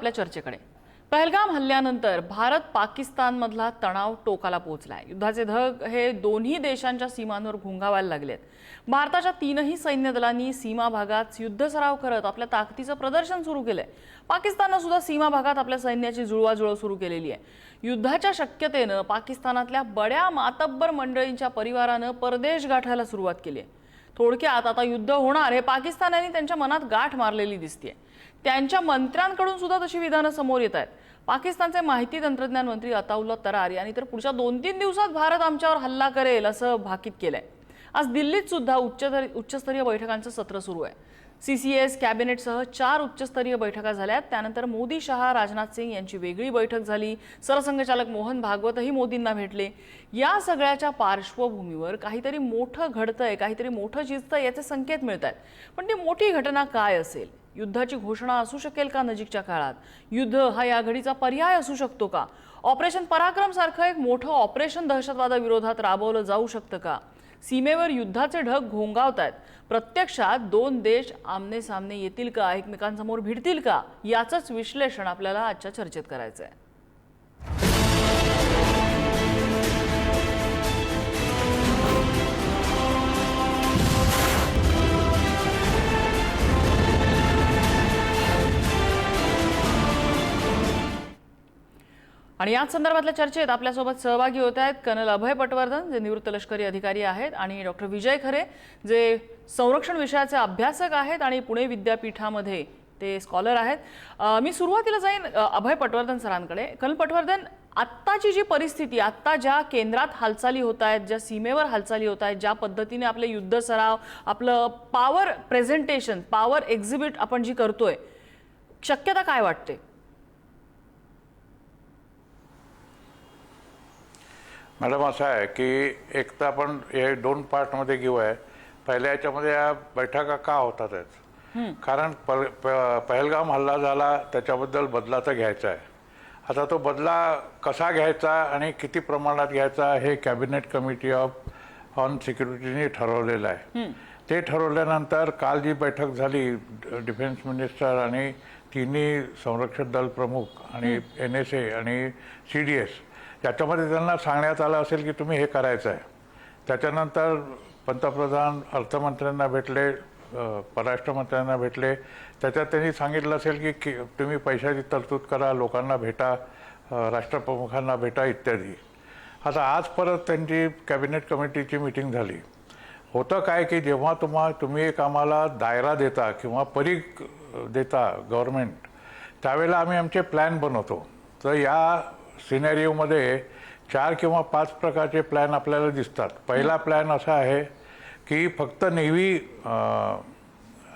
आपल्या चर्चेकडे। पहलगाम हल्ल्यानंतर भारत पाकिस्तानमधला तणाव टोकाला पोहोचलाय। युद्धाचे धग हे दोन्ही देशांच्या सीमांवर घुंगावायला लागलेत। भारताच्या तीनही सैन्य दलांनी सीमा भागात युद्ध सराव करत आपल्या ताकदीचं प्रदर्शन सुरू केलंय। पाकिस्तानने सुद्धा सीमा भागात आपल्या सैन्याची जुळवाजुळव सुरू केलेली आहे। युद्धाच्या शक्यतेने पाकिस्तानातल्या बड्या मातब्बर मंडळींच्या परिवाराने परदेश गाठायला सुरुवात केली आहे। थोडक्यात आता युद्ध होणार हे पाकिस्तानाने त्यांच्या मनात गाठ मारलेली दिसते। त्यांच्या मंत्र्यांकडून सुद्धा तशी विधानं समोर येत आहेत। पाकिस्तानचे माहिती तंत्रज्ञान मंत्री अताउल्ला तरार यांनी तर पुढच्या 2-3 दिवसात भारत आमच्यावर हल्ला करेल असं भाकीत केलंय। आज दिल्लीत सुद्धा उच्चस्तरीय बैठकांचं सत्र सुरू आहे। सीसीएस कॅबिनेटसह 4 उच्चस्तरीय बैठका झाल्यात। त्यानंतर मोदी शहा राजनाथ सिंग यांची वेगळी बैठक झाली। सरसंघचालक मोहन भागवतही मोदींना भेटले। या सगळ्याच्या पार्श्वभूमीवर काहीतरी मोठं घडतंय, काहीतरी मोठं चिजतंय याचे संकेत मिळतात। पण ती मोठी घटना काय असेल? युद्धाची घोषणा असू शकेल का नजीकच्या काळात? युद्ध हा या घडीचा पर्याय असू शकतो का? ऑपरेशन पराक्रम सारखं एक मोठं ऑपरेशन दहशतवादाविरोधात राबवलं जाऊ शकतं का? सीमेवर युद्धाचे ढग घोंगावतायत। प्रत्यक्षात 2 देश आमने सामने येतील का, एकमेकांसमोर भिडतील का, याचंच विश्लेषण आपल्याला आजच्या चर्चेत करायचं आहे। आणि याच संदर्भातल्या चर्चेत आपल्यासोबत सहभागी होत आहेत कर्नल अभय पटवर्धन, जे निवृत्त लष्करी अधिकारी आहेत, आणि डॉक्टर विजय खरे, जे संरक्षण विषयाचे अभ्यासक आहेत आणि पुणे विद्यापीठामध्ये ते स्कॉलर आहेत। मी सुरुवातीला जाईन अभय पटवर्धन सरांकडे। कर्नल पटवर्धन, आत्ताची जी परिस्थिती, आत्ता ज्या केंद्रात हालचाली होत आहेत, ज्या सीमेवर हालचाली होत आहेत, ज्या पद्धतीने आपले युद्ध सराव, आपलं पॉवर प्रेझेंटेशन, पॉवर एक्झिबिट आपण जी करतोय, शक्यता काय वाटते? मॅडम, असं आहे की एक तर आपण हे 2 पार्टमध्ये घेऊया। पहिल्या याच्यामध्ये या बैठका का होतात आहेत, कारण पहलगाम हल्ला झाला, त्याच्याबद्दल बदला तर घ्यायचा आहे। आता तो बदला कसा घ्यायचा आणि किती प्रमाणात घ्यायचा हे कॅबिनेट कमिटी ऑन सिक्युरिटीने ठरवलेलं आहे। ते ठरवल्यानंतर काल जी बैठक झाली, डिफेन्स मिनिस्टर आणि तिन्ही संरक्षण दल प्रमुख आणि NSA आणि CDS, याच्यामध्ये त्यांना सांगण्यात आलं असेल की तुम्ही हे करायचं आहे। त्याच्यानंतर पंतप्रधान अर्थमंत्र्यांना भेटले, परराष्ट्रमंत्र्यांना भेटले। त्याच्यात त्यांनी सांगितलं असेल की तुम्ही पैशाची तरतूद करा, लोकांना भेटा, राष्ट्रप्रमुखांना भेटा इत्यादी। आता आज परत त्यांची कॅबिनेट कमिटीची मीटिंग झाली। होतं काय की जेव्हा तुम्ही एक आम्हाला दायरा देता किंवा परीघ देता गव्हर्नमेंट, त्यावेळेला आम्ही आमचे प्लॅन बनवतो। तर या सिनेरिओमध्ये 4 किंवा 5 प्रकारचे प्लॅन आपल्याला दिसतात। पहिला प्लॅन असा आहे की फक्त नेव्ही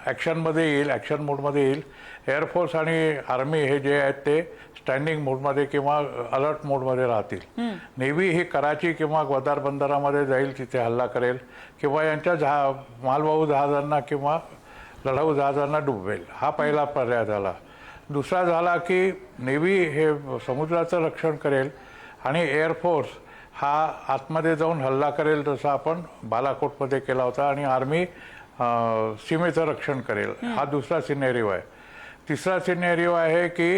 ॲक्शनमध्ये येईल, ॲक्शन मोडमध्ये येईल। एअरफोर्स आणि आर्मी हे जे आहेत ते स्टँडिंग मोडमध्ये किंवा अलर्ट मोडमध्ये राहतील। नेव्ही ही कराची किंवा ग्वादार बंदरामध्ये जाईल, तिथे हल्ला करेल किंवा यांच्या मालवाहू जहाजांना किंवा लढाऊ जहाजांना डुबवेल। हा पहिला पर्याय झाला। दुसरा झाला की नेव्ही हे समुद्राचं रक्षण करेल आणि एअरफोर्स हा आतमध्ये जाऊन हल्ला करेल, जसं आपण बालाकोटमध्ये केला होता, आणि आर्मी सीमेचं रक्षण करेल। हा दुसरा सिनेरिओ आहे। तिसरा सिनेरिओ आहे की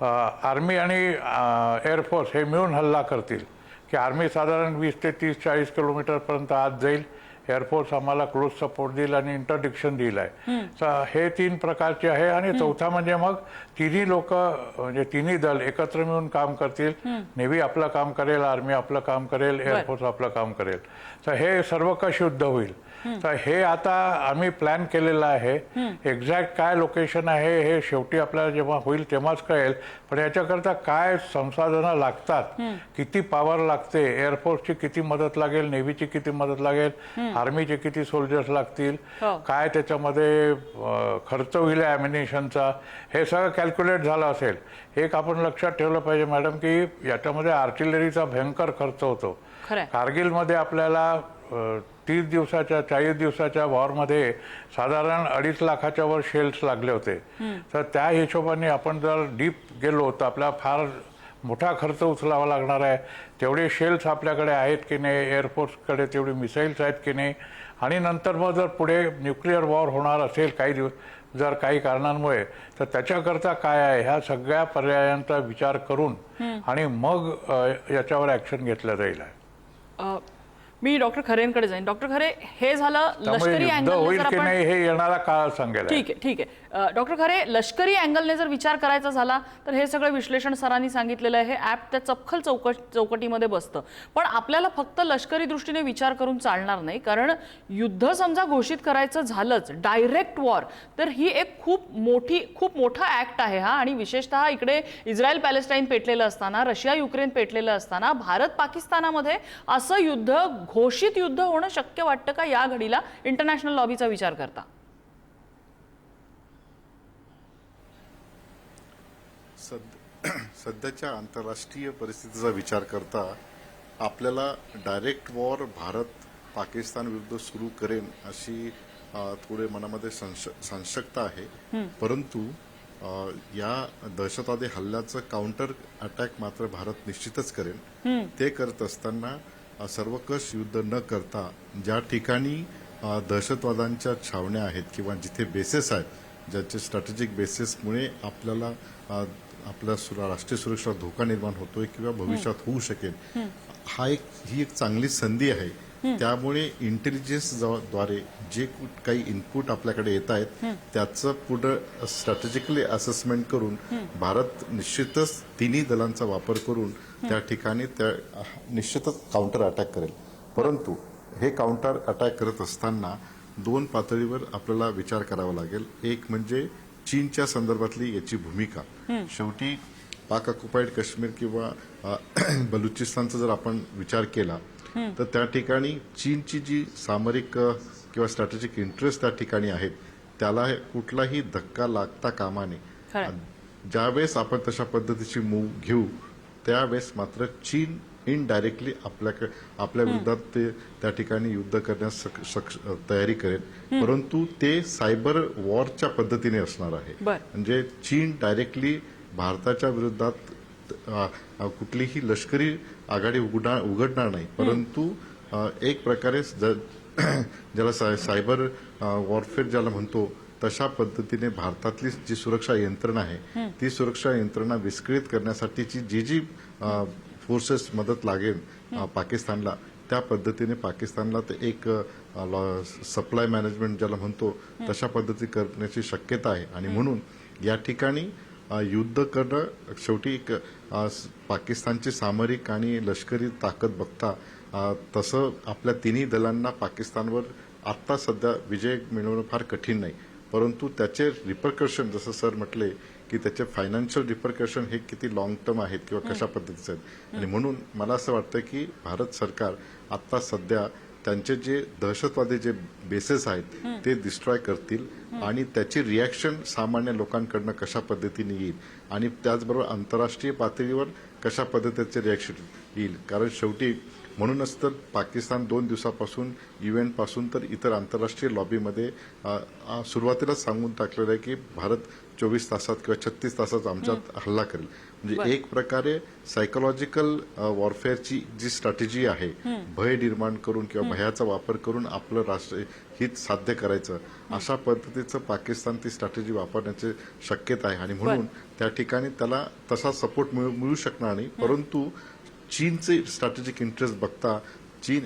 आर्मी आणि एअरफोर्स हे मिळून हल्ला करतील, की आर्मी साधारण 20 ते 30-40 किलोमीटरपर्यंत आत जाईल, एअरफोर्स आम्हाला क्लोज सपोर्ट देईल आणि इंटरडिक्शन देईल आहे। तर हे 3 प्रकारचे आहे। आणि चौथा म्हणजे मग तिन्ही लोक, म्हणजे तिन्ही दल एकत्र मिळून काम करतील। नेव्ही आपलं काम करेल, आर्मी आपलं काम करेल, एअरफोर्स आपलं काम करेल। तर हे सर्वकष युद्ध होईल। तर हे आता आम्ही प्लॅन केलेलं आहे। एक्झॅक्ट काय लोकेशन आहे हे शेवटी आपल्याला जेव्हा होईल तेव्हाच कळेल। पण याच्याकरता काय संसाधनं लागतात, किती पॉवर लागते, एअरफोर्सची किती मदत लागेल, नेव्हीची किती मदत लागेल, आर्मीचे किती सोल्जर्स लागतील, काय त्याच्यामध्ये खर्च होईल ॲम्युनिशनचा, हे सगळं कॅल्क्युलेट झालं असेल। एक आपण लक्षात ठेवलं पाहिजे मॅडम की याच्यामध्ये आर्टिलरीचा भयंकर खर्च होतो। कारगिलमध्ये आपल्याला 30 दिवसाच्या 40 दिवसाच्या वॉरमध्ये साधारण 2.5 लाखाच्या वर शेल्स लागले होते। तर त्या हिशोबाने आपण जर डीप गेलो तर आपल्याला फार मोठा खर्च उचलावा लागणार आहे। तेवढे शेल्स आपल्याकडे आहेत की नाही, एअरफोर्सकडे तेवढी मिसाईल्स आहेत की नाही, आणि नंतर मग जर पुढे न्यूक्लिअर वॉर होणार असेल काही दिवस जर काही कारणांमुळे, तर त्याच्याकरता काय आहे ह्या सगळ्या पर्यायांचा विचार करून आणि मग याच्यावर ॲक्शन घेतलं जाईल. मी डॉक्टर खरेंकडे जाईन. डॉक्टर खरे, हे झालं त्यामुळे लष्करी युद्ध अँगलने होईल जर की आपण नाही हे येणारा काळ सांगेल. ठीक आहे, ठीक आहे. डॉक्टर खरे, लष्करी अँगलने जर विचार करायचा झाला तर हे सगळं विश्लेषण सरांनी सांगितलेलं आहे. हे ॲप त्या चपखल चौकटीमध्ये बसतं. पण आपल्याला फक्त लष्करी दृष्टीने विचार करून चालणार नाही, कारण युद्ध समजा घोषित करायचं झालंच, डायरेक्ट वॉर, तर ही एक खूप मोठा ॲक्ट आहे हा. आणि विशेषतः इकडे इस्रायल पॅलेस्टाईन पेटलेलं असताना, रशिया युक्रेन पेटलेलं असताना, भारत पाकिस्तानामध्ये असं युद्ध, घोषित युद्ध होणं शक्य वाटतं का या घडीला इंटरनॅशनल लॉबीचा विचार करता? सध्याच्या आंतरराष्ट्रीय परिस्थितीचा विचार करता आपल्याला डायरेक्ट वॉर भारत पाकिस्तान विरुद्ध सुरू करेन अशी थोडे मनामध्ये संशयता आहे. परंतु या दहशतवादी हल्ल्याचं काउंटर अटॅक मात्र भारत निश्चितच करेन. ते करत असताना सर्वकष युद्ध न करता ज्या ठिकाणी दहशतवादांच्या छावण्या आहेत किंवा जिथे बेसेस आहेत, ज्याचे स्ट्रॅटेजिक बेसिसमुळे आपल्याला आपल्या राष्ट्रीय सुरक्षेला धोका निर्माण होतोय किंवा भविष्यात होऊ शकेल, ही एक चांगली संधी आहे. त्यामुळे इंटेलिजन्स द्वारे जे काही इनपुट आपल्याकडे येत आहेत त्याचं पुढे स्ट्रॅटेजिकली असेसमेंट करून भारत निश्चितच तिन्ही दलांचा वापर करून त्या ठिकाणी निश्चितच काउंटर अटॅक करेल. परंतु हे काउंटर अटॅक करत असताना दोन पातळीवर आपल्याला विचार करावा लागेल. एक म्हणजे चीनच्या संदर्भातली याची भूमिका. शेवटी पाक ऑक्युपाईड काश्मीर किंवा बलुचिस्तानचा जर आपण विचार केला तर त्या ठिकाणी चीनची जी सामरिक किंवा स्ट्रॅटेजिक इंटरेस्ट त्या ठिकाणी आहेत त्याला कुठलाही धक्का लागता कामा नये. ज्यावेळेस आपण तशा पद्धतीची मूव घेऊ त्यावेळेस मात्र चीन इनडायरेक्टली आपल्या विरोधात ते त्या ठिकाणी युद्ध करण्यास तयारी करेल. परंतु ते सायबर वॉरच्या पद्धतीने असणार आहे. म्हणजे चीन डायरेक्टली भारताच्या विरोधात कुठलीही लष्करी आघाडी उघडणार नाही, परंतु एक प्रकारे ज्याला सायबर वॉरफेअर ज्याला म्हणतो तशा पद्धतीने भारतातली जी सुरक्षा यंत्रणा आहे ती सुरक्षा यंत्रणा विस्कळीत करण्यासाठीची जी फोर्सेस मदत लागेल पाकिस्तानला, त्या पद्धतीने पाकिस्तानला ते एक सप्लाय मॅनेजमेंट ज्याला म्हणतो तशा पद्धती करण्याची शक्यता आहे. आणि म्हणून या ठिकाणी युद्ध करणं शेवटी पाकिस्तानची सामरिक आणि लष्करी ताकद बघता तसं आपल्या तिन्ही दलांना पाकिस्तानवर आत्ता सध्या विजय मिळवणं फार कठीण नाही, परंतु त्याचे रिपरकशन जसं सर म्हटले की त्याचे फायनान्शियल रिपरकशन हे किती लॉंग टर्म आहेत किंवा कशा पद्धतीचे आहेत. आणि म्हणून मला असं वाटतं की भारत सरकार आत्ता सध्या त्यांचे जे दहशतवादी जे बेसेस आहेत ते डिस्ट्रॉय करतील आणि त्याची रिॲक्शन सामान्य लोकांकडनं कशा पद्धतीने येईल आणि त्याचबरोबर आंतरराष्ट्रीय पातळीवर कशा पद्धतीचे रिॲक्शन येईल. कारण शेवटी म्हणूनच तर पाकिस्तान 2 दिवसापासून UN पासून तर इतर आंतरराष्ट्रीय लॉबीमध्ये सुरुवातीलाच सांगून टाकलेलं आहे की भारत 24 तासात किंवा 36 तासात आमच्यात हल्ला करेल. म्हणजे एक प्रकारे सायकोलॉजिकल वॉरफेअरची जी स्ट्रॅटेजी आहे, भय निर्माण करून किंवा भयाचा वापर करून आपलं राष्ट्रीय हित साध्य करायचं, अशा पद्धतीचं पाकिस्तान ती स्ट्रॅटेजी वापरण्याची शक्यता आहे. आणि म्हणून त्या ठिकाणी त्याला तसा सपोर्ट मिळू शकणार नाही. परंतु चीनचे स्ट्रॅटेजिक इंटरेस्ट बघता चीन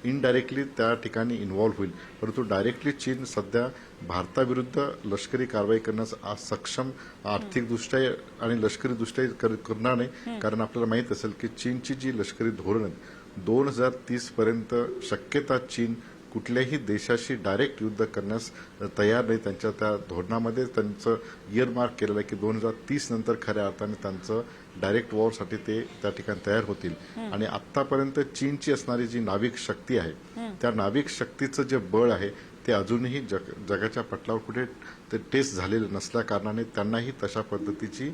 इनडायरेक्टली त्या ठिकाणी इन्व्हॉल्व्ह होईल, परंतु डायरेक्टली चीन सध्या भारताविरुद्ध लष्करी कारवाई करण्यास सक्षम आर्थिकदृष्ट्या आणि लष्करीदृष्ट्या करणार नाही. कारण आपल्याला माहित असेल की चीनची जी लष्करी धोरण आहे 2030 पर्यंत शक्यता चीन कुठल्याही देशाशी डायरेक्ट युद्ध करण्यास तयार नाही. त्यांच्या त्या धोरणामध्ये त्यांचं इयरमार्क केलेलं आहे की 2030 नंतर खऱ्या अर्थाने त्यांचं डायरेक्ट वॉरसाठी ते त्या ठिकाणी तयार होतील. आणि आतापर्यंत चीनची असणारी जी नाविक शक्ती आहे त्या नाविक शक्तीचं जे बळ आहे ते अजूनही जगाच्या पटलावर कुठे ते टेस्ट झालेलं नसल्या कारणाने त्यांनाही तशा पद्धतीची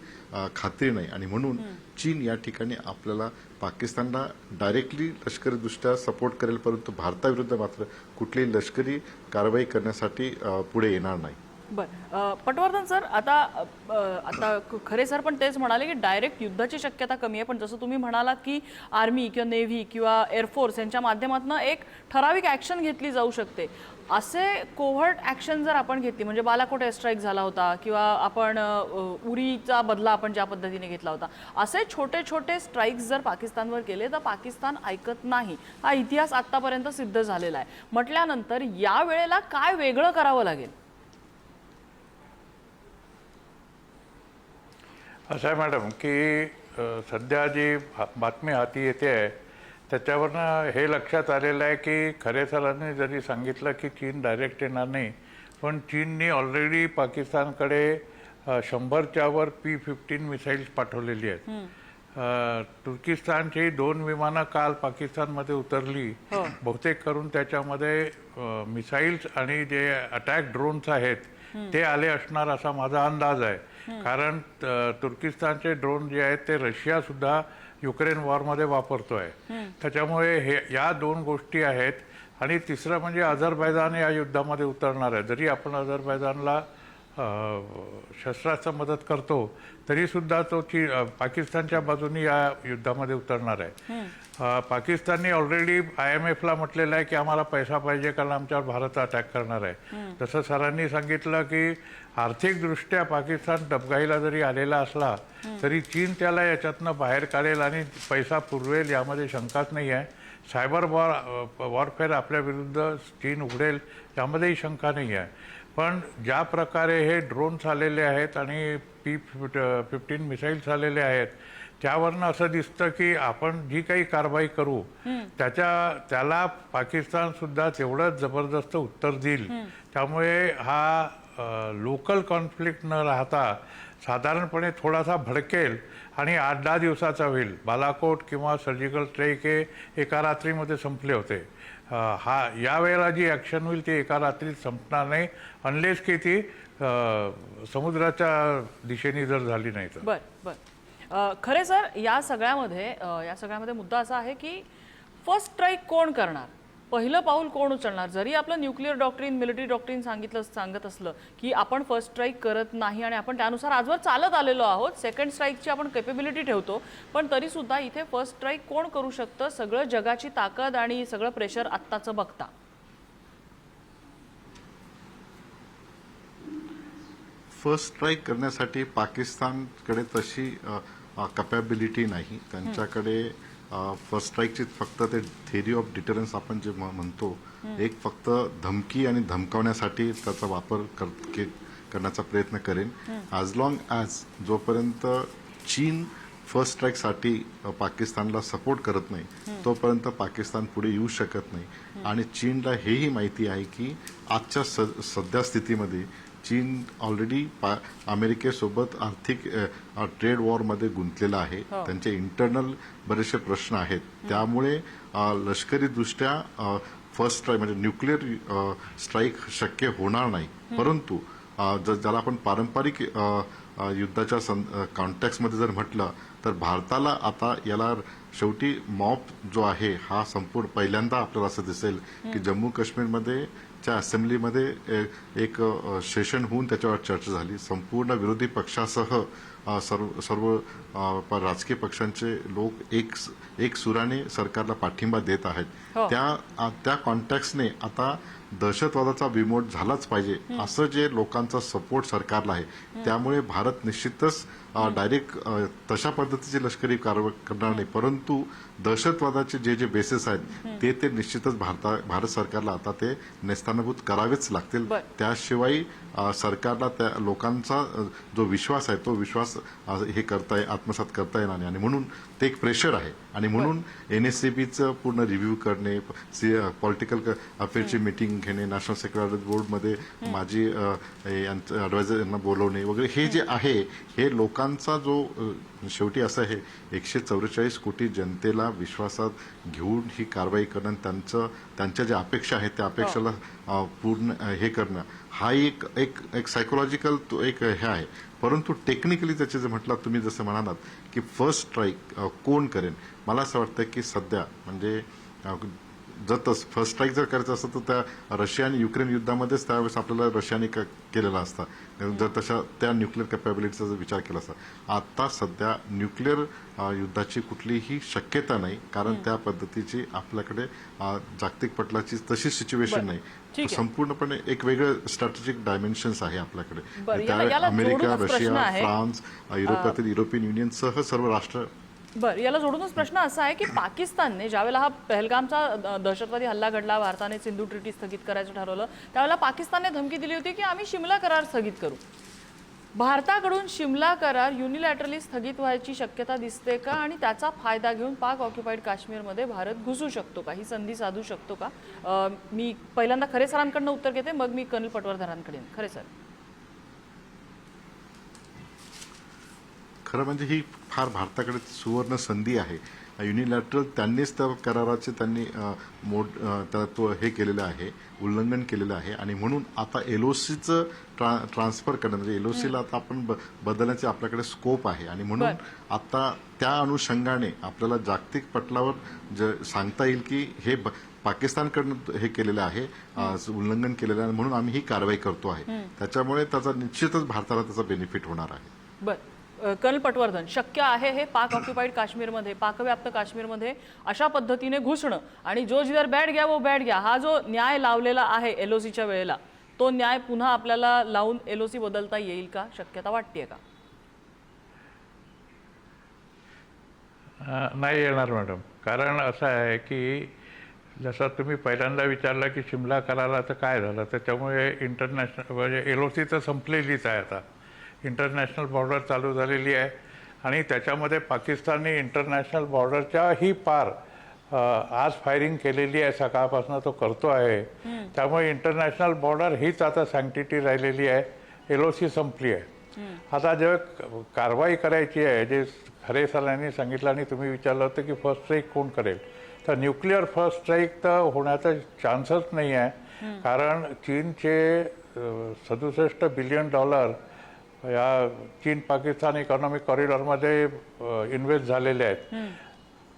खात्री नाही. आणि म्हणून चीन या ठिकाणी आपल्याला पाकिस्तानला डायरेक्टली लष्करीदृष्ट्या सपोर्ट करेल, परंतु भारताविरुद्ध मात्र कुठलीही लष्करी कारवाई करण्यासाठी पुढे येणार नाही. पटवर्धन सर, आता खरे सर पण तेच म्हणाले की डायरेक्ट युद्धाची शक्यता कमी आहे, पण जसं तुम्ही म्हणालात की आर्मी किंवा नेव्ही किंवा एअरफोर्स यांच्या माध्यमातून एक ठराविक ॲक्शन घेतली जाऊ शकते. असे कोव्हर्ट ॲक्शन जर आपण घेतली, म्हणजे बालाकोट एअर स्ट्राईक झाला होता किंवा आपण उरीचा बदला आपण ज्या पद्धतीने घेतला होता, असे छोटे छोटे स्ट्राईक्स जर पाकिस्तानवर केले तर पाकिस्तान ऐकत नाही. हा इतिहास आत्तापर्यंत सिद्ध झालेला आहे. म्हटल्यानंतर या वेळेला काय वेगळं करावं लागेल? असं आहे मॅडम की सध्या जी बातमी हाती येते आहे त्याच्यावरनं हे लक्षात आलेलं आहे की खरे सरांनी जरी सांगितलं की चीन डायरेक्ट येणार नाही, पण चीननी ऑलरेडी पाकिस्तानकडे 100च्या वर P-15 मिसाईल्स पाठवलेली आहेत. तुर्किस्तानची 2 विमानं काल पाकिस्तानमध्ये उतरली. बहुतेक करून त्याच्यामध्ये मिसाईल्स आणि जे अटॅक ड्रोन्स आहेत ते आले असणार असा माझा अंदाज आहे. कारण तुर्किस्तानचे ड्रोन जे आहेत ते रशिया सुद्धा युक्रेन वॉरमध्ये वापरतोय. त्याच्यामुळे हे या 2 गोष्टी आहेत. आणि तिसरं म्हणजे अझरबैजान या युद्धामध्ये उतरणार आहे. जरी आपण अझरबैजानला शस्त्रास्त्र मदत करतो तरी सुद्धा तो पाकिस्तानच्या बाजूने या युद्धामध्ये उतरणार आहे. पाकिस्तानने ऑलरेडी IMFला म्हटलेलं आहे की आम्हाला पैसा पाहिजे कारण आमच्यावर भारत अटॅक करणार आहे. तसं सरांनी सांगितलं की आर्थिकदृष्ट्या पाकिस्तान डबघाईला जरी आलेला असला तरी चीन त्याला याच्यातनं बाहेर काढेल आणि पैसा पुरवेल, यामध्ये शंकाच नाही आहे. सायबर वॉरफेअर आपल्या विरुद्ध चीन उघडेल यामध्येही शंका नाही आहे. पण ज्या प्रकारे हे ड्रोन्स आलेले आहेत आणि P-15 मिसाईल्स आलेले आहेत त्यावरनं असं दिसतं की आपण जी काही कारवाई करू त्याला पाकिस्तान सुद्धा तेवढंच जबरदस्त उत्तर देईल. त्यामुळे हा लोकल कॉन्फ्लिक्ट न राहता साधारणपणे थोडासा भडकेल आणि 8-10 दिवसाचा होईल. बालाकोट किंवा सर्जिकल स्ट्राईक हे एका रात्रीमध्ये संपले होते. यावेळेला जी ॲक्शन होईल ती एका रात्रीत संपणार नाही अनलेस की ती समुद्राच्या दिशेने जर झाली नाही तर. बर खरे सर, या सगळ्यामध्ये मुद्दा असा आहे की फर्स्ट स्ट्राईक कोण करणार, पहिलं पाऊल कोण उचलणार? जरी आपलं न्यूक्लिअर डॉक्ट्रीन, मिलिटरी डॉक्ट्रीन सांगत असलं की आपण फर्स्ट स्ट्राईक करत नाही आणि आपण त्यानुसार आजवर चालत आलेलो आहोत, सेकंड स्ट्राईकची आपण कॅपेबिलिटी ठेवतो, पण तरी सुद्धा इथे फर्स्ट स्ट्राईक कोण करू शकतं, सगळं जगाची ताकद आणि सगळं प्रेशर आत्ताचं बघता? फर्स्ट स्ट्राईक करण्यासाठी पाकिस्तानकडे तशी कॅपॅबिलिटी नाही. त्यांच्याकडे फर्स्ट स्ट्राईकची फक्त ते थेरी ऑफ डिटरन्स आपण जे म्हणतो, एक फक्त धमकी आणि धमकावण्यासाठी त्याचा वापर करण्याचा प्रयत्न करेन. ॲज लॉंग ॲज जोपर्यंत चीन फर्स्ट स्ट्राईकसाठी पाकिस्तानला सपोर्ट करत नाही तोपर्यंत पाकिस्तान पुढे येऊ शकत नाही. आणि चीनला हेही माहिती आहे की आजच्या सध्या स्थितीमध्ये चीन ऑलरेडी अमेरिकेसोबत आर्थिक ट्रेड वॉरमध्ये गुंतलेला आहे. त्यांचे इंटरनल बरेचसे प्रश्न आहेत. त्यामुळे लष्करीदृष्ट्या फर्स्ट स्ट्राईक म्हणजे न्यूक्लिअर स्ट्राईक शक्य होणार नाही. परंतु ज्याला आपण पारंपरिक युद्धाच्या कॉन्टॅक्टमध्ये जर म्हटलं तर भारताला आता याला शेवटी मॉप जो आहे हा संपूर्ण पहिल्यांदा आपल्याला असं दिसेल की जम्मू काश्मीरमध्ये च्या असेंब्लीमध्ये एक सेशन होऊन त्याच्यावर चर्चा झाली. संपूर्ण विरोधी पक्षासह सर्व राजकीय पक्षांचे लोक एक सुराने सरकारला पाठिंबा देत आहेत. त्या कॉन्टॅक्टने आता दहशतवादाचा बिमोड झालाच पाहिजे असं जे लोकांचा सपोर्ट सरकारला आहे. त्यामुळे भारत निश्चितच डायरेक्ट तशा पद्धतीची लष्करी कारवाई करणार नाही, परंतु दहशतवादाचे जे बेसिस आहेत ते निश्चितच भारत सरकारला आता ते नेस्तानाभूत करावेच लागतील. त्याशिवाय सरकारला त्या लोकांचा जो विश्वास आहे तो विश्वास हे आत्मसात करता येणार नाही. आणि म्हणून ते एक प्रेशर आहे. आणि म्हणून NSCBचं पूर्ण रिव्ह्यू करणे, पॉलिटिकल अफेअर्सची मीटिंग घेणे, नॅशनल सेक्युरिटी बोर्डमध्ये माझी ॲडवायझर यांना बोलवणे वगैरे हे जे आहे हे लोकांचा जो शेवटी असं आहे 144 कोटी जनतेला विश्वासात घेऊन ही कारवाई करणं, त्यांच्या ज्या अपेक्षा आहेत त्या अपेक्षाला पूर्ण हे करणं हा एक सायकोलॉजिकल तो एक हे आहे. परंतु टेक्निकली त्याचे जे म्हटलं तुम्ही जसं म्हणालात की फर्स्ट स्ट्राईक कोण करेन, मला असं वाटतं की सध्या म्हणजे जर फर्स्ट स्ट्राईक जर करायचं असतं तर त्या रशिया आणि युक्रेन युद्धामध्येच त्यावेळेस आपल्याला रशियाने केलेला असता, जर तशा त्या न्यूक्लिअर कॅपॅबिलिटीचा जर विचार केला असता. आता सध्या न्यूक्लिअर युद्धाची कुठलीही शक्यता नाही, कारण त्या पद्धतीची आपल्याकडे जागतिक पटलाची तशी सिच्युएशन नाही. ठीक आहे. संपूर्णपणे एक वेगळं स्ट्रॅटेजिक डायमेन्शन्स आहे आपल्याकडे. बरं, त्या याला अमेरिका, जोडूनच प्रश्न रशिया, आहे. फ्रान्स, युरोपातील युरोपियन युनियन सह सर्व राष्ट्र. बरं, याला जोडूनच प्रश्न असा आहे की पाकिस्तानने ज्यावेळेला हा पहलगामचा दहशतवादी हल्ला घडला, भारताने सिंधू ट्रिटी स्थगित करायचं ठरवलं, त्यावेळेला पाकिस्तानने धमकी दिली होती की आम्ही शिमला करार स्थगित करू. भारताकडून शिमला करार युनिलॅटरली स्थगित व्हायची शक्यता दिसते का, आणि त्याचा फायदा घेऊन पाक ऑक्युपाईड काश्मीरमध्ये भारत घुसू शकतो का, ही संधी साधू शकतो का? मी पहिल्यांदा खरे सरांकडनं उत्तर घेते, मग मी कर्नल पटवर्धनांकडे. खरे सर. खरं म्हणजे ही फार भारताकडे सुवर्ण संधी आहे. युनिलॅटरल त्यांनीच त्या कराराचे हे केलेलं आहे, उल्लंघन केलेलं आहे, आणि म्हणून आता एलओसीचं ट्रान्सफर करणं म्हणजे एलओसीला आता आपण बदलण्याचे आपल्याकडे स्कोप आहे, आणि म्हणून आता त्या अनुषंगाने आपल्याला जागतिक पटलावर सांगता येईल की हे पाकिस्तानकडनं हे केलेलं आहे, उल्लंघन केलेलं आहे, म्हणून आम्ही ही कारवाई करतो आहे. त्याच्यामुळे त्याचा निश्चितच भारताला त्याचा बेनिफिट होणार आहे. बरं, कर्नल पटवर्धन, शक्य आहे हे पाक ऑक्युपाईड काश्मीरमध्ये, पाकव्याप्त काश्मीरमध्ये अशा पद्धतीने घुसणं, आणि जो जिधर बैठ गया वो बैठ गया, हा जो न्याय लावलेला आहे एलओसीच्या वेळेला, तो न्याय पुन्हा आपल्याला लावून एलओसी बदलता येईल का, शक्यता वाटतेय का? नाही येणार मॅडम. कारण असं आहे की जसं तुम्ही पहिल्यांदा विचारलं की शिमला कराराचं काय झालं, त्याच्यामुळे इंटरनॅशनल म्हणजे एलओसी तर संपलेलीच आहे. आता इंटरनॅशनल बॉर्डर चालू झालेली आहे, आणि त्याच्यामध्ये पाकिस्तानने इंटरनॅशनल बॉर्डरच्याही पार आज फायरिंग केलेली आहे, सकाळपासून तो करतो आहे. त्यामुळे इंटरनॅशनल बॉर्डर हीच आता सँक्टिटी राहिलेली आहे, एलओसी संपली आहे. आता जेव्हा कारवाई करायची आहे, जे खरे सरांनी सांगितलं आणि तुम्ही विचारलं होतं की फर्स्ट स्ट्राईक कोण करेल, तर न्यूक्लिअर फर्स्ट स्ट्राईक तर होण्याचा चान्सच नाही आहे. कारण चीनचे $67 बिलियन या चीन पाकिस्तान इकॉनॉमिक कॉरिडॉरमध्ये इन्व्हेस्ट झालेले आहेत.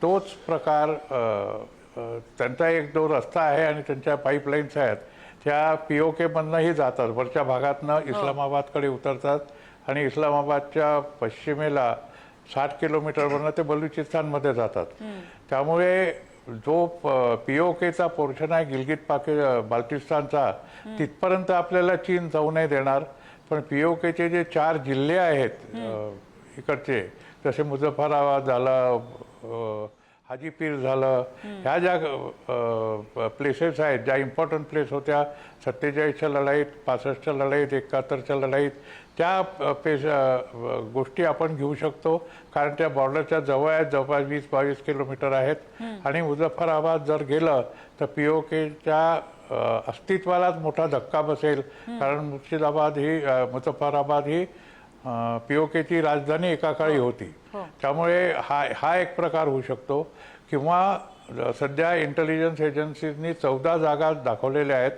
तोच प्रकार त्यांचा एक जो रस्ता आहे आणि त्यांच्या पाईपलाईन्स आहेत त्या POKमधनंही जातात, वरच्या भागातनं इस्लामाबादकडे उतरतात, आणि इस्लामाबादच्या पश्चिमेला 60 किलोमीटरवरनं ते बलुचिस्तानमध्ये जातात. त्यामुळे जो POKचा पोर्शन आहे गिलगिट बाल्टिस्तानचा, तिथपर्यंत आपल्याला चीन जाऊ नाही देणार. पण POKचे जे 4 जिल्हे आहेत इकडचे, जसे मुझफ्फराबाद झालं, हाजीपीर झालं, ह्या ज्या प्लेसेस आहेत, ज्या इम्पॉर्टंट प्लेस होत्या 47च्या लढाईत, 65च्या लढाईत, 71च्या लढाईत, त्या गोष्टी आपण घेऊ शकतो. कारण त्या बॉर्डरच्या जवळ आहेत, जवळपास 20-22 किलोमीटर आहेत. आणि मुझफ्फराबाद जर गेलं तर POKच्या अस्तित्वालाच मोठा धक्का बसेल. कारण मुझफ्फराबाद ही POKची राजधानी एका काळी होती. त्यामुळे हा एक प्रकार होऊ शकतो. किंवा सध्या इंटेलिजन्स एजन्सीजनी 14 जागा दाखवलेल्या आहेत,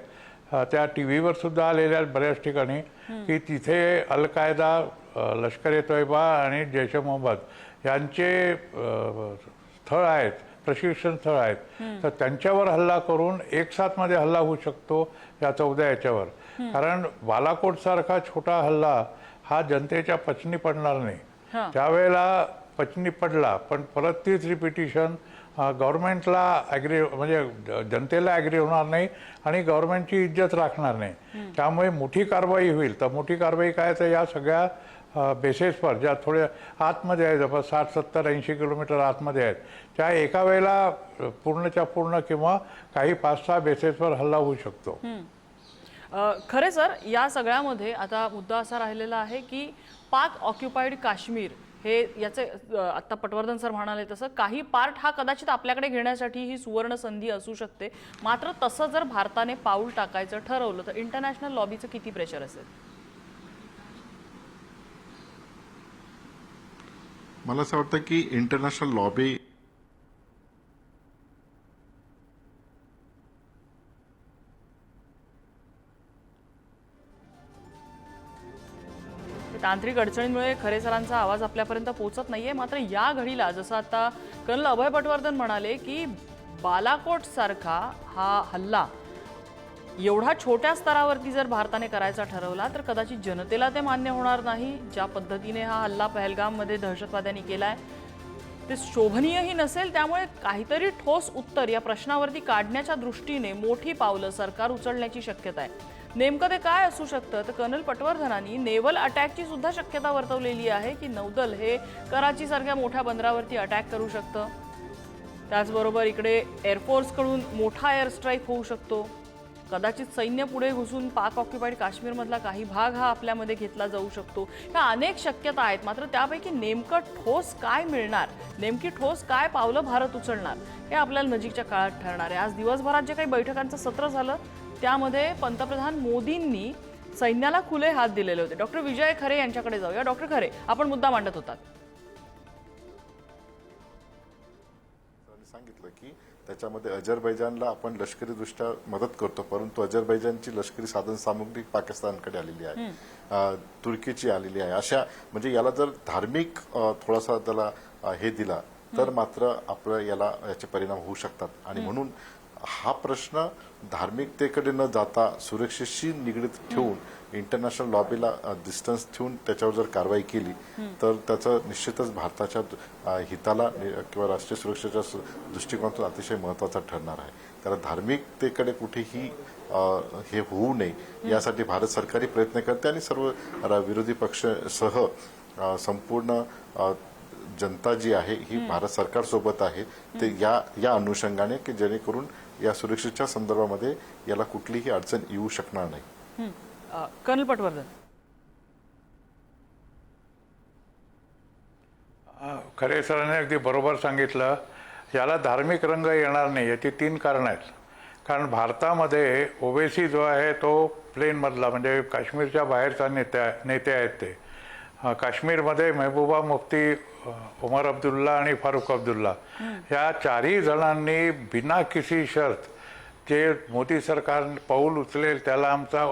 त्या टीव्हीवर सुद्धा आलेल्या आहेत बऱ्याच ठिकाणी, की तिथे अल कायदा, लष्कर-ए-तोयबा आणि जैश ए मोहम्मद यांचे स्थळ आहेत, प्रशिक्षण स्थळ आहेत. तर त्यांच्यावर हल्ला करून एक साथमध्ये हल्ला होऊ शकतो या 14 याच्यावर. कारण बालाकोट सारखा छोटा हल्ला हा जनतेच्या पचनी पडणार नाही. त्यावेळेला पचनी पडला, पण परत तीच रिपिटिशन गव्हर्नमेंटला म्हणजे जनतेला ॲग्री होणार नाही, आणि गव्हर्नमेंटची इज्जत राखणार नाही. त्यामुळे मोठी कारवाई होईल. तर मोठी कारवाई काय, तर या सगळ्या बेसेसवर ज्या थोड्या आतमध्ये आहेत, जवळ 60, 70, 80 किलोमीटर आतमध्ये आहेत, त्या एका वेळेला पूर्णच्या पूर्ण किंवा काही 5-6 बेसेसवर हल्ला होऊ शकतो. खरे सर, या सगळ्यामध्ये आता मुद्दा असा राहिलेला आहे की पाक ऑक्युपाईड काश्मीर हे याचे आता पटवर्धन सर म्हणाले तसं काही पार्ट हा कदाचित आपल्याकडे घेण्यासाठी ही सुवर्ण संधी असू शकते. मात्र तसं जर भारताने पाऊल टाकायचं ठरवलं तर इंटरनॅशनल लॉबीचं किती प्रेशर असेल? मला असं वाटतं की इंटरनॅशनल लॉबी तांत्रिक अडचणींमुळे खरे सरांचा आवाज आपल्यापर्यंत पोहोचत नाहीये. मात्र या घडीला जसं आता कर्नल अभय पटवर्धन म्हणाले की बालाकोट सारखा हा हल्ला एवढा छोट्या स्तरावरती जर भारताने करायचा ठरवला तर कदाचित जनतेला ते मान्य होणार नाही. ज्या पद्धतीने हा हल्ला पहलगाममध्ये दहशतवाद्यांनी केलाय ते शोभनीयही नसेल. त्यामुळे काहीतरी ठोस उत्तर या प्रश्नावरती काढण्याच्या दृष्टीने मोठी पावलं सरकार उचलण्याची शक्यता आहे. नेमकं ते काय असू शकतं तर कर्नल पटवर्धनांनी नेव्हल अटॅकची सुद्धा शक्यता वर्तवलेली आहे की नौदल हे कराची सारख्या मोठ्या बंदरावरती अटॅक करू शकतं. त्याचबरोबर इकडे एअरफोर्सकडून मोठा एअर स्ट्राईक होऊ शकतो. कदाचित सैन्य पुढे घुसून पाक ऑक्युपाईड काश्मीरमधला काही भाग हा आपल्यामध्ये घेतला जाऊ शकतो. ह्या अनेक शक्यता आहेत. मात्र त्यापैकी नेमकं ठोस काय मिळणार, नेमकी ठोस काय पावलं भारत उचलणार हे आपल्याला नजीकच्या काळात ठरणार आहे. आज दिवसभरात जे काही बैठकांचं सत्र झालं त्यामध्ये पंतप्रधान मोदींनी सैन्याला खुले हात दिलेले होते. डॉक्टर विजय खरे यांच्याकडे जाऊया. डॉक्टर खरे, आपण मुद्दा मांडत होतात. सांगितलं की त्याच्यामध्ये अझरबैजानला आपण लष्करीदृष्ट्या मदत करतो, परंतु अझरबैजानची लष्करी साधन सामुग्री पाकिस्तानकडे आलेली आहे, तुर्कीची आलेली आहे. अशा म्हणजे याला जर धार्मिक थोडासा त्याला हे दिला तर मात्र आपलं याचे परिणाम होऊ शकतात. आणि म्हणून हा प्रश्न धार्मिकतेकडे न जाता सुरक्षेशी निगडीत ठेवून इंटरनॅशनल लॉबीला डिस्टन्स ठेवून त्याच्यावर जर कारवाई केली तर त्याचं निश्चितच भारताच्या हिताला किंवा राष्ट्रीय सुरक्षेच्या दृष्टिकोनातून अतिशय महत्वाचा ठरणार आहे. कारण धार्मिकतेकडे कुठेही हे होऊ नये यासाठी भारत सरकारी प्रयत्न करते आणि सर्व विरोधी पक्षासह संपूर्ण जनता जी आहे ही भारत सरकार सोबत आहे. ते या अनुषंगाने की जेणेकरून या सुरक्षेच्या संदर्भामध्ये याला कुठलीही अडचण येऊ शकणार नाही. कर्नल पटवर्धन, खरे सरांनी अगदी बरोबर सांगितलं. याला धार्मिक रंग येणार नाही याची 3 कारणं आहेत. कारण भारतामध्ये ओवेसी जो आहे तो प्लेनमधला म्हणजे काश्मीरच्या बाहेरचा नेते आहेत. ते काश्मीरमध्ये महबूबा मुफ्ती, उमर अब्दुल्ला आणि फारुख अब्दुल्ला या 4ही जणांनी बिना किसी शर्त जे मोदी सरकार पाऊल उचलेल त्याला आमचा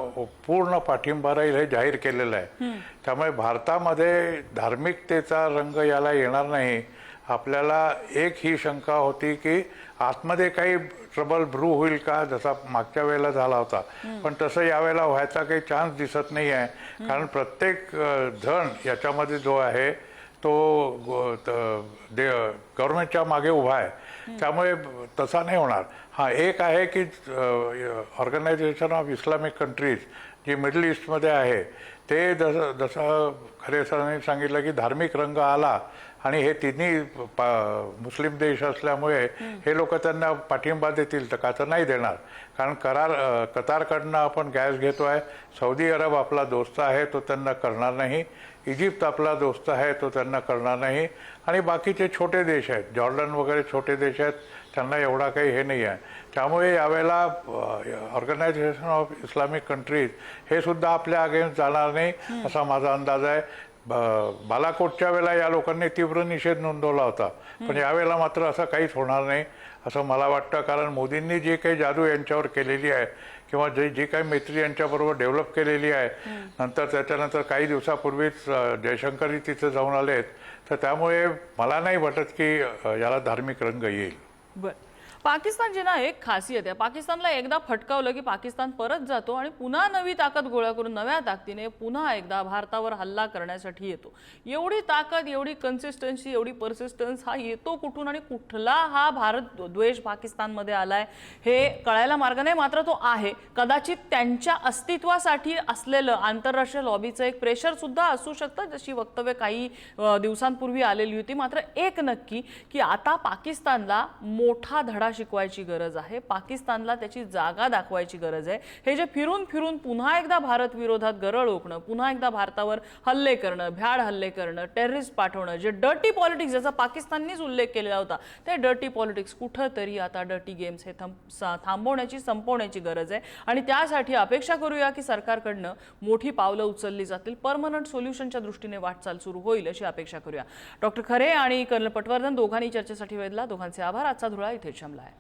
पूर्ण पाठिंबा राहील हे जाहीर केलेलं आहे. त्यामुळे भारतामध्ये धार्मिकतेचा रंग याला येणार नाही. आपल्याला एक ही शंका होती की आतमध्ये काही ट्रबल ब्रू होईल का, जसा मागच्या वेळेला झाला होता, पण तसं यावेळेला व्हायचा काही चान्स दिसत नाही आहे. कारण प्रत्येक जण याच्यामध्ये जो आहे तो गव्हर्नमेंटच्या मागे उभा आहे. त्यामुळे तसा नाही होणार. हा एक आहे की ऑर्गनायझेशन ऑफ इस्लामिक कंट्रीज जी मिडल ईस्टमध्ये आहे ते जसं खरे सरांनी सांगितलं की धार्मिक रंग आला आणि हे तिन्ही मुस्लिम देश असल्यामुळे हे लोक त्यांना पाठिंबा देतील तर का तर नाही देणार. कारण कतारकडनं आपण गॅस घेतोय, सौदी अरब आपला दोस्त आहे तो त्यांना करणार नाही, इजिप्त आपला दोस्त आहे तो त्यांना करणार नाही, आणि बाकीचे छोटे देश आहेत, जॉर्डन वगैरे छोटे देश आहेत, त्यांना एवढा काही हे नाही आहे. त्यामुळे यावेळेला ऑर्गनायझेशन ऑफ इस्लामिक कंट्रीज हे सुद्धा आपल्या अगेन्स्ट जाणार नाही असा माझा अंदाज आहे. बालाकोटच्या वेळेला या लोकांनी तीव्र निषेध नोंदवला होता, पण यावेळेला मात्र असं काहीच होणार नाही असं मला वाटतं. कारण मोदींनी जी काही जादू यांच्यावर केलेली आहे किंवा जी काही मैत्री यांच्याबरोबर डेव्हलप केलेली आहे, त्याच्यानंतर काही दिवसापूर्वीच जयशंकरही तिथे जाऊन आलेत, तर त्यामुळे मला नाही वाटत की याला धार्मिक रंग येईल. बरं, पाकिस्तानची ना एक खासियत आहे. पाकिस्तानला एकदा फटकावलं की पाकिस्तान परत जातो आणि पुन्हा नवी ताकद गोळा करून नव्या ताकदीने पुन्हा एकदा भारतावर हल्ला करण्यासाठी येतो. एवढी ताकद, एवढी कन्सिस्टन्सी, एवढी परसिस्टन्स हा येतो कुठून आणि कुठला हा भारत द्वेष पाकिस्तानमध्ये आलाय हे कळायला मार्ग नाही. मात्र तो आहे. कदाचित त्यांच्या अस्तित्वासाठी असलेलं आंतरराष्ट्रीय लॉबीचं एक प्रेशर सुद्धा असू शकतं, जशी वक्तव्य काही दिवसांपूर्वी आलेली होती. मात्र एक नक्की की आता पाकिस्तानला मोठा धडा शिकवायची गरज आहे. पाकिस्तानला त्याची जागा दाखवायची गरज आहे. हे जे फिरून फिरून पुन्हा एकदा भारत विरोधात गरळ ओकणं, पुन्हा एकदा भारतावर हल्ले करणं, भ्याड हल्ले करणं, टेररिस्ट पाठवणं, जे डर्टी पॉलिटिक्स ज्याचा पाकिस्ताननीच उल्लेख केलेला होता, ते डर्टी पॉलिटिक्स कुठंतरी आता डर्टी गेम्स हे थांबवण्याची, संपवण्याची गरज आहे. आणि त्यासाठी अपेक्षा करूया की सरकारकडनं मोठी पावलं उचलली जातील, परमनंट सोल्युशनच्या दृष्टीने वाटचाल सुरू होईल अशी अपेक्षा करूया. डॉक्टर खरे आणि कर्नल पटवर्धन दोघांनी चर्चेसाठी वेधला. दोघांचे आभार. आजचा धुळा इथे थांबला आहे.